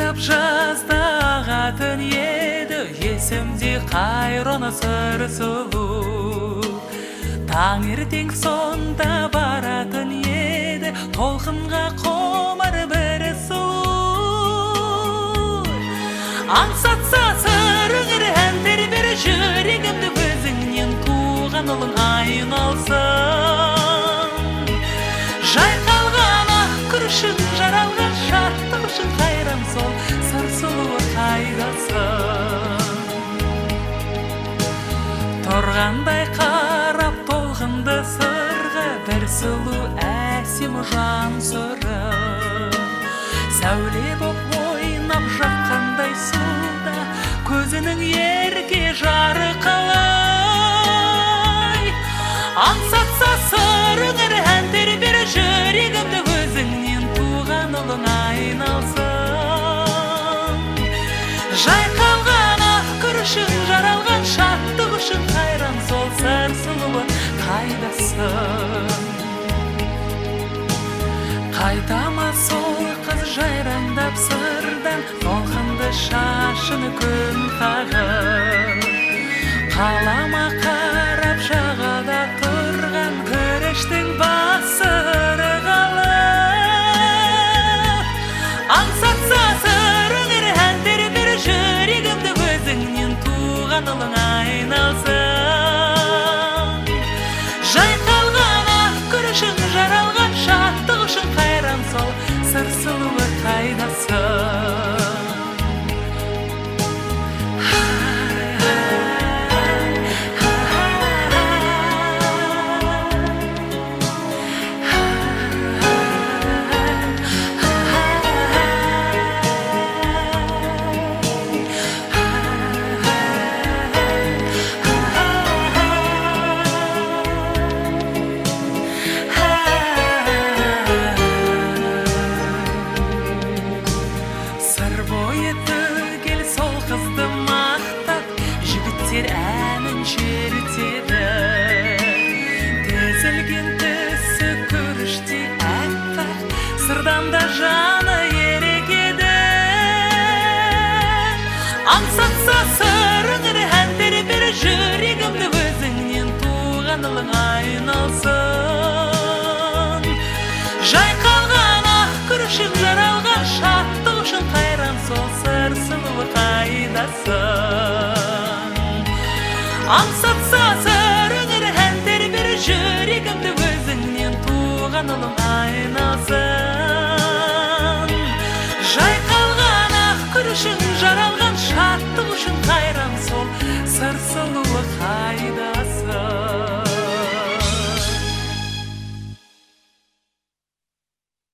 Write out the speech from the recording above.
Қарап жаздағатын еді, есімде қайраны сыр сұлу. Таңертең сонда баратын еді, толқынға қомар бір сұлу. Аңсатса сырыңыр әндер бір жүрегімді, өзіңнен туған ұлың айналсын. Жайқалған ақ күршін, жаралған шаттық үшін қайран сол сыр сұлуы қайдасың. Тұрғандай қарап толқынды сырға, бір сұлу әсем жан сыры. Сәуле боп ойнап жатқандай суда, көзінің ерке жарқылай. Аңсатса сырыңыр әндер бір жүрегімді, өзіңнен туған ұлың айналсын. Жайқалған ақ күршін, жаралған шаттық үшін қайран сол сыр сұлуы қайдасың. Қайтама сол қыз жайраңдап сырдан, толқынды шашыны күн қағып. Қалама қарап жағада тұрған күрештің басы ырғалып. Аңсатса сырыңыр әндер бір жүрегімді, өзіңнен туған ұлың айналсын. Жайқалған ақ күршін, жаралған шаттық үшін қайран сол сыр сұлуы қайдасың. Әнін шертеді, тізілген түсі күріште әппақ, сырдан да жаны ерекеді. Аңсатса сырыңыр әндер бір жүрегімді, өзіңнен туған ұлың айналсын. Жайқалған ақ күршін, жаралған шаттық үшін қайран сол сыр сұлуы қайдасың. Аңсатса сырыңыр әндер бір жүрегімді, өзіңнен туған ұлың